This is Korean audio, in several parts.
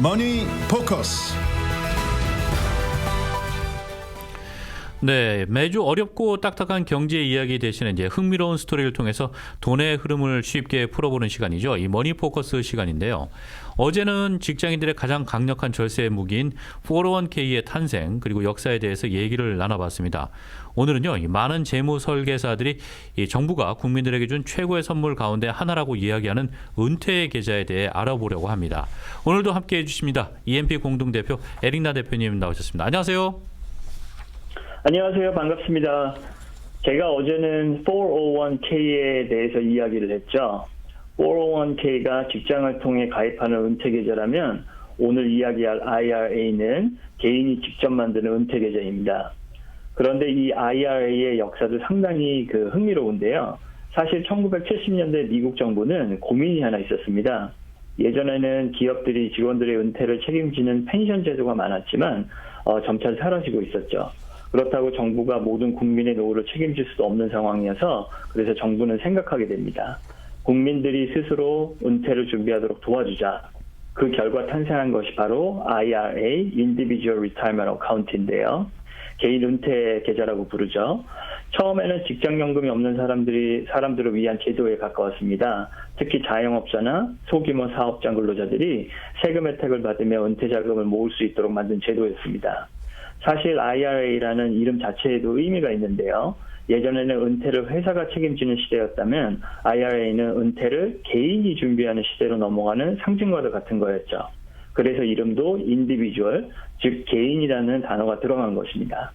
머니 포커스. 네, 매주 어렵고 딱딱한 경제 이야기 대신에 이제 흥미로운 스토리를 통해서 돈의 흐름을 쉽게 풀어보는 시간이죠. 이 머니 포커스 시간인데요. 어제는 직장인들의 가장 강력한 절세 무기인 401k의 탄생 그리고 역사에 대해서 얘기를 나눠봤습니다. 오늘은요, 이 많은 재무 설계사들이 이 정부가 국민들에게 준 최고의 선물 가운데 하나라고 이야기하는 은퇴 계좌에 대해 알아보려고 합니다. 오늘도 함께해 주십니다. EMP 공동대표 에릭나 대표님 나오셨습니다. 안녕하세요. 안녕하세요. 반갑습니다. 제가 어제는 401k에 대해서 이야기를 했죠. 401k가 직장을 통해 가입하는 은퇴계좌라면 오늘 이야기할 IRA는 개인이 직접 만드는 은퇴계좌입니다. 그런데 이 IRA의 역사도 상당히 흥미로운데요. 사실 1970년대 미국 정부는 고민이 하나 있었습니다. 예전에는 기업들이 직원들의 은퇴를 책임지는 펜션 제도가 많았지만 점차 사라지고 있었죠. 그렇다고 정부가 모든 국민의 노후를 책임질 수도 없는 상황이어서 그래서 정부는 생각하게 됩니다. 국민들이 스스로 은퇴를 준비하도록 도와주자. 그 결과 탄생한 것이 바로 IRA, Individual Retirement Account인데요. 개인 은퇴 계좌라고 부르죠. 처음에는 직장연금이 없는 사람들을 위한 제도에 가까웠습니다. 특히 자영업자나 소규모 사업장 근로자들이 세금 혜택을 받으며 은퇴 자금을 모을 수 있도록 만든 제도였습니다. 사실 IRA라는 이름 자체에도 의미가 있는데요. 예전에는 은퇴를 회사가 책임지는 시대였다면 IRA는 은퇴를 개인이 준비하는 시대로 넘어가는 상징과도 같은 거였죠. 그래서 이름도 인디비주얼, 즉 개인이라는 단어가 들어간 것입니다.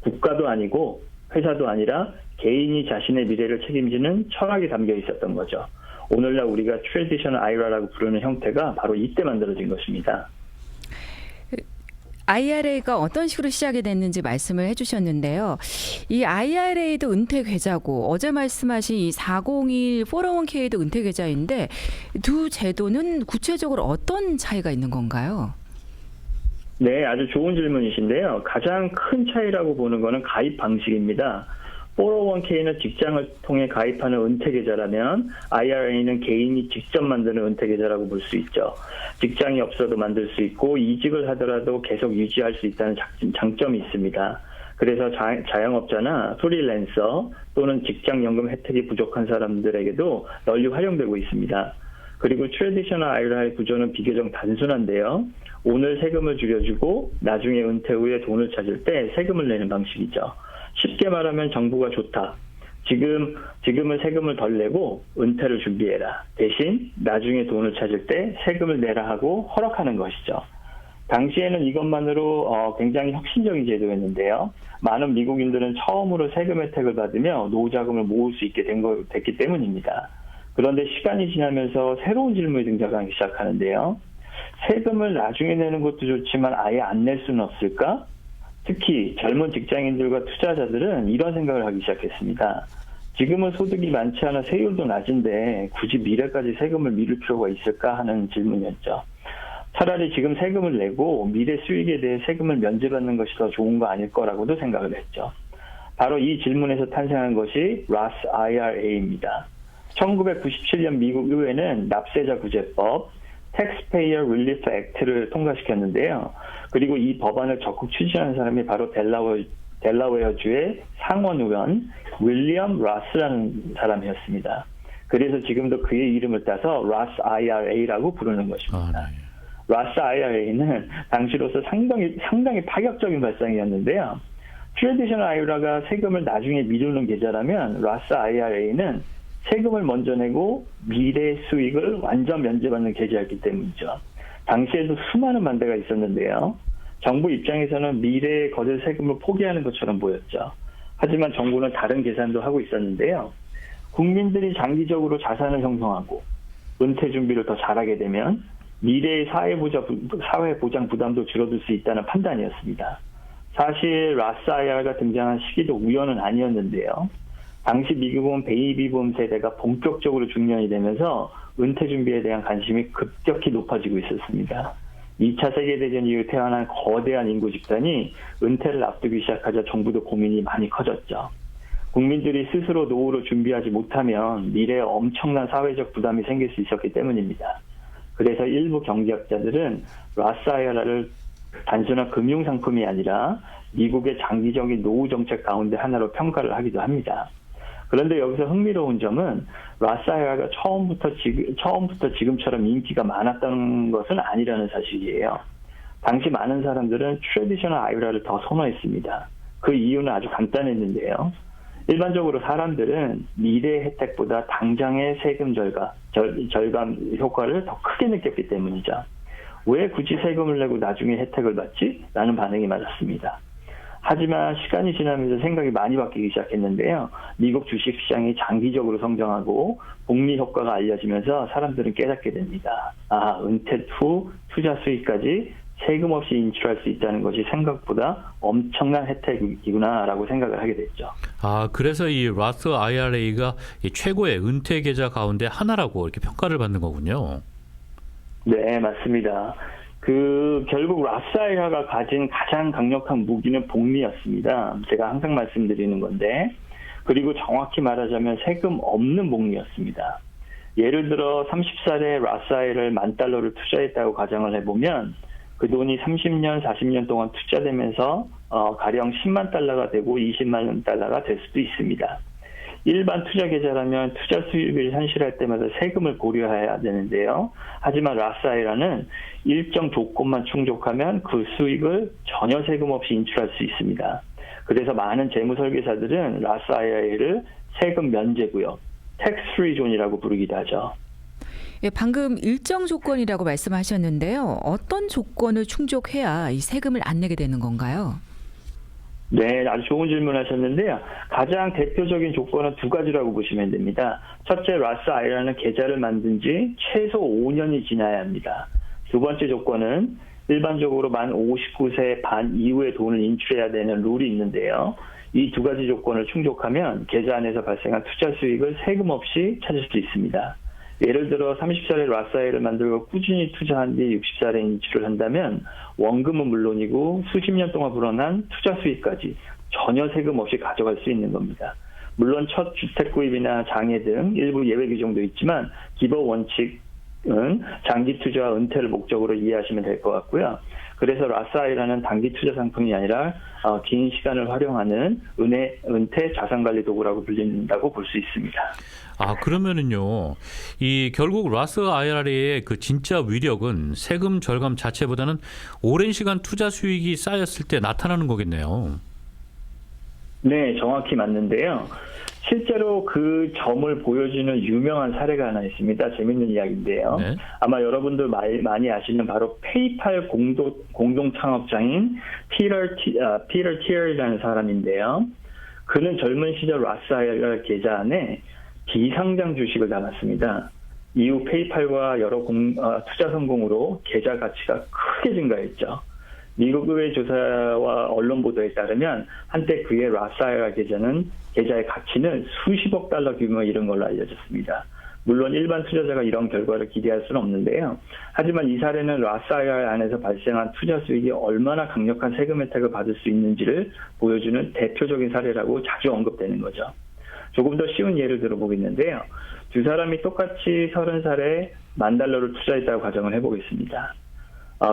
국가도 아니고 회사도 아니라 개인이 자신의 미래를 책임지는 철학이 담겨 있었던 거죠. 오늘날 우리가 트래디셔널 IRA라고 부르는 형태가 바로 이때 만들어진 것입니다. IRA가 어떤 식으로 시작이 됐는지 말씀을 해주셨는데요. 이 IRA도 은퇴 계좌고 어제 말씀하신 이 401 401k도 은퇴 계좌인데 두 제도는 구체적으로 어떤 차이가 있는 건가요? 네, 아주 좋은 질문이신데요. 가장 큰 차이라고 보는 것은 가입 방식입니다. 401k는 직장을 통해 가입하는 은퇴계좌라면 IRA는 개인이 직접 만드는 은퇴계좌라고 볼 수 있죠. 직장이 없어도 만들 수 있고 이직을 하더라도 계속 유지할 수 있다는 장점이 있습니다. 그래서 자영업자나 프리랜서 또는 직장연금 혜택이 부족한 사람들에게도 널리 활용되고 있습니다. 그리고 트래디셔널 IRA의 구조는 비교적 단순한데요. 오늘 세금을 줄여주고 나중에 은퇴 후에 돈을 찾을 때 세금을 내는 방식이죠. 쉽게 말하면 정부가 좋다. 지금은 세금을 덜 내고 은퇴를 준비해라. 대신 나중에 돈을 찾을 때 세금을 내라 하고 허락하는 것이죠. 당시에는 이것만으로 굉장히 혁신적인 제도였는데요. 많은 미국인들은 처음으로 세금 혜택을 받으며 노후 자금을 모을 수 있게 됐기 때문입니다. 그런데 시간이 지나면서 새로운 질문이 등장하기 시작하는데요. 세금을 나중에 내는 것도 좋지만 아예 안 낼 수는 없을까? 특히 젊은 직장인들과 투자자들은 이런 생각을 하기 시작했습니다. 지금은 소득이 많지 않아 세율도 낮은데 굳이 미래까지 세금을 미룰 필요가 있을까 하는 질문이었죠. 차라리 지금 세금을 내고 미래 수익에 대해 세금을 면제받는 것이 더 좋은 거 아닐 거라고도 생각을 했죠. 바로 이 질문에서 탄생한 것이 Roth IRA입니다. 1997년 미국 의회는 납세자 구제법, Taxpayer Relief Act를 통과시켰는데요. 그리고 이 법안을 적극 추진한 사람이 바로 델라웨어주의 상원의원 윌리엄 라스라는 사람이었습니다. 그래서 지금도 그의 이름을 따서 라스 IRA라고 부르는 것입니다. 라스 IRA는 당시로서 상당히 파격적인 발상이었는데요. 트래디셔널 IRA가 세금을 나중에 미루는 계좌라면 라스 IRA는 세금을 먼저 내고 미래 수익을 완전 면제받는 계좌였기 때문이죠. 당시에도 수많은 반대가 있었는데요. 정부 입장에서는 미래의 거대 세금을 포기하는 것처럼 보였죠. 하지만 정부는 다른 계산도 하고 있었는데요. 국민들이 장기적으로 자산을 형성하고 은퇴 준비를 더 잘하게 되면 미래의 사회보장 부담도 줄어들 수 있다는 판단이었습니다. 사실 라스 IRA가 등장한 시기도 우연은 아니었는데요. 당시 미국은 베이비붐 세대가 본격적으로 중년이 되면서 은퇴 준비에 대한 관심이 급격히 높아지고 있었습니다. 2차 세계대전 이후 태어난 거대한 인구 집단이 은퇴를 앞두기 시작하자 정부도 고민이 많이 커졌죠. 국민들이 스스로 노후를 준비하지 못하면 미래에 엄청난 사회적 부담이 생길 수 있었기 때문입니다. 그래서 일부 경제학자들은 라스 IRA를 단순한 금융 상품이 아니라 미국의 장기적인 노후 정책 가운데 하나로 평가를 하기도 합니다. 그런데 여기서 흥미로운 점은 라스 IRA가 처음부터 지금처럼 인기가 많았던 것은 아니라는 사실이에요. 당시 많은 사람들은 트래디셔널 IRA를 더 선호했습니다. 그 이유는 아주 간단했는데요. 일반적으로 사람들은 미래 혜택보다 당장의 세금 절감 효과를 더 크게 느꼈기 때문이죠. 왜 굳이 세금을 내고 나중에 혜택을 받지? 라는 반응이 많았습니다. 하지만 시간이 지나면서 생각이 많이 바뀌기 시작했는데요. 미국 주식시장이 장기적으로 성장하고 복리 효과가 알려지면서 사람들은 깨닫게 됩니다. 은퇴 후 투자 수익까지 세금 없이 인출할 수 있다는 것이 생각보다 엄청난 혜택이구나라고 생각을 하게 됐죠. 그래서 이 라스 IRA가 최고의 은퇴 계좌 가운데 하나라고 이렇게 평가를 받는 거군요. 네, 맞습니다. 결국 라스 IRA가 가진 가장 강력한 무기는 복리였습니다. 제가 항상 말씀드리는 건데, 그리고 정확히 말하자면 세금 없는 복리였습니다. 예를 들어 30살에 라스 IRA를 $10,000를 투자했다고 가정을 해보면 그 돈이 30년, 40년 동안 투자되면서 가령 $10만 되고 $200만 될 수도 있습니다. 일반 투자 계좌라면 투자 수익을 현실할 때마다 세금을 고려해야 되는데요. 하지만 라스 IRA는 일정 조건만 충족하면 그 수익을 전혀 세금 없이 인출할 수 있습니다. 그래서 많은 재무 설계사들은 라스 IRA를 세금 면제구역, 텍스-프리 존이라고 부르기도 하죠. 예, 방금 일정 조건이라고 말씀하셨는데요. 어떤 조건을 충족해야 이 세금을 안 내게 되는 건가요? 네, 아주 좋은 질문 하셨는데요. 가장 대표적인 조건은 두 가지라고 보시면 됩니다. 첫째, 라스 IRA는 계좌를 만든 지 최소 5년이 지나야 합니다. 두 번째 조건은 일반적으로 만 59세 반 이후에 돈을 인출해야 되는 룰이 있는데요. 이 두 가지 조건을 충족하면 계좌 안에서 발생한 투자 수익을 세금 없이 찾을 수 있습니다. 예를 들어 30살에 라스 IRA를 만들고 꾸준히 투자한 뒤 60살에 인출을 한다면 원금은 물론이고 수십 년 동안 불어난 투자 수익까지 전혀 세금 없이 가져갈 수 있는 겁니다. 물론 첫 주택 구입이나 장애 등 일부 예외 규정도 있지만 기본 원칙은 장기 투자와 은퇴를 목적으로 이해하시면 될 것 같고요. 그래서 라스 IRA는 단기 투자 상품이 아니라 긴 시간을 활용하는 은퇴 자산관리 도구라고 불린다고 볼 수 있습니다. 그러면은요, 결국 라스 IRA의 그 진짜 위력은 세금 절감 자체보다는 오랜 시간 투자 수익이 쌓였을 때 나타나는 거겠네요. 네, 정확히 맞는데요. 실제로 그 점을 보여주는 유명한 사례가 하나 있습니다. 재밌는 이야기인데요. 네. 아마 여러분들 많이 아시는 바로 페이팔 공동 창업자인 피터 티얼이라는 사람인데요. 그는 젊은 시절 라스 IRA 계좌 안에 비상장 주식을 담았습니다. 이후 페이팔과 여러 투자 성공으로 계좌 가치가 크게 증가했죠. 미국 의회 조사와 언론 보도에 따르면 한때 그의 라스 IRA 계좌의 가치는 수십억 달러 규모에 이른 걸로 알려졌습니다. 물론 일반 투자자가 이런 결과를 기대할 수는 없는데요. 하지만 이 사례는 라스 IRA 안에서 발생한 투자 수익이 얼마나 강력한 세금 혜택을 받을 수 있는지를 보여주는 대표적인 사례라고 자주 언급되는 거죠. 조금 더 쉬운 예를 들어보겠는데요. 두 사람이 똑같이 30살에 $10,000를 투자했다고 가정을 해보겠습니다.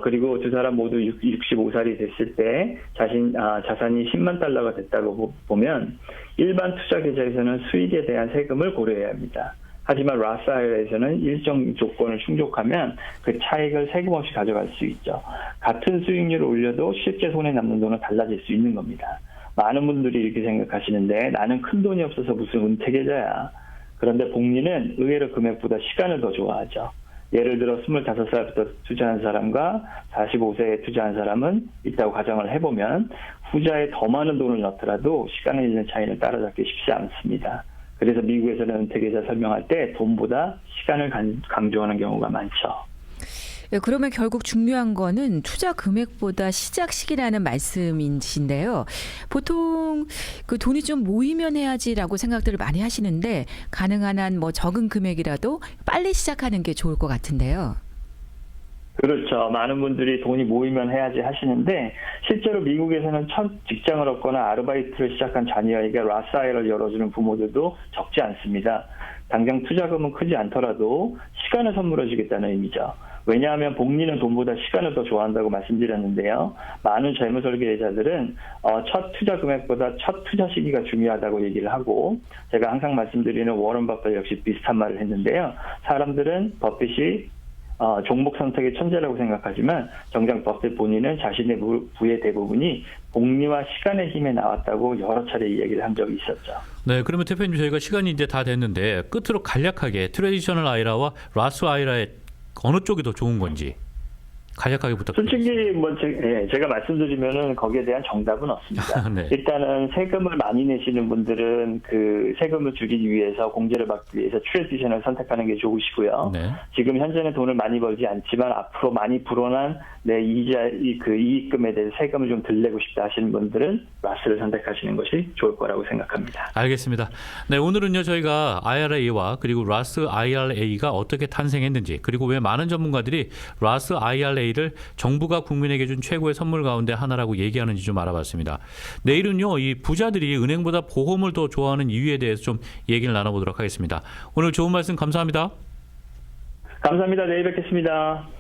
그리고 두 사람 모두 65살이 됐을 때 자산이 $100,000가 됐다고 보면 일반 투자 계좌에서는 수익에 대한 세금을 고려해야 합니다. 하지만 라스 IRA에서는 일정 조건을 충족하면 그 차익을 세금 없이 가져갈 수 있죠. 같은 수익률을 올려도 실제 손에 남는 돈은 달라질 수 있는 겁니다. 많은 분들이 이렇게 생각하시는데 나는 큰 돈이 없어서 무슨 은퇴 계좌야. 그런데 복리는 의외로 금액보다 시간을 더 좋아하죠. 예를 들어 25살부터 투자한 사람과 45세에 투자한 사람은 있다고 가정을 해보면 후자에 더 많은 돈을 넣더라도 시간에 있는 차이는 따라잡기 쉽지 않습니다. 그래서 미국에서는 은퇴계좌 설명할 때 돈보다 시간을 강조하는 경우가 많죠. 네, 그러면 결국 중요한 거는 투자 금액보다 시작 시기라는 말씀이신데요. 보통 그 돈이 좀 모이면 해야지라고 생각들을 많이 하시는데 가능한 한 적은 금액이라도 빨리 시작하는 게 좋을 것 같은데요. 그렇죠. 많은 분들이 돈이 모이면 해야지 하시는데 실제로 미국에서는 첫 직장을 얻거나 아르바이트를 시작한 자녀에게 라스 IRA를 열어주는 부모들도 적지 않습니다. 당장 투자금은 크지 않더라도 시간을 선물해 주겠다는 의미죠. 왜냐하면 복리는 돈보다 시간을 더 좋아한다고 말씀드렸는데요. 많은 재무 설계자들은 첫 투자 금액보다 첫 투자 시기가 중요하다고 얘기를 하고, 제가 항상 말씀드리는 워런 버핏 역시 비슷한 말을 했는데요. 사람들은 버핏이 종목 선택의 천재라고 생각하지만 정작 버핏 본인은 자신의 부의 대부분이 복리와 시간의 힘에 나왔다고 여러 차례 이야기를 한 적이 있었죠. 네, 그러면 대표님 저희가 시간이 이제 다 됐는데 끝으로 간략하게 트레디셔널 아이라와 라스 아이라의 어느 쪽이 더 좋은 건지 간략하게 부탁드립니다. 솔직히 제가 말씀드리면은 거기에 대한 정답은 없습니다. 네. 일단은 세금을 많이 내시는 분들은 그 세금을 줄이기 위해서, 공제를 받기 위해서 트레디션을 선택하는 게 좋으시고요. 네. 지금 현재는 돈을 많이 벌지 않지만 앞으로 많이 불어난 내 이익금에 대해서 세금을 좀 덜 내고 싶다 하시는 분들은 라스를 선택하시는 것이 좋을 거라고 생각합니다. 알겠습니다. 네, 오늘은요 저희가 IRA와 그리고 라스 IRA가 어떻게 탄생했는지, 그리고 왜 많은 전문가들이 라스 IRA를 정부가 국민에게 준 최고의 선물 가운데 하나라고 얘기하는지 좀 알아봤습니다. 내일은요 이 부자들이 은행보다 보험을 더 좋아하는 이유에 대해서 좀 얘기를 나눠보도록 하겠습니다. 오늘 좋은 말씀 감사합니다. 감사합니다. 내일 뵙겠습니다.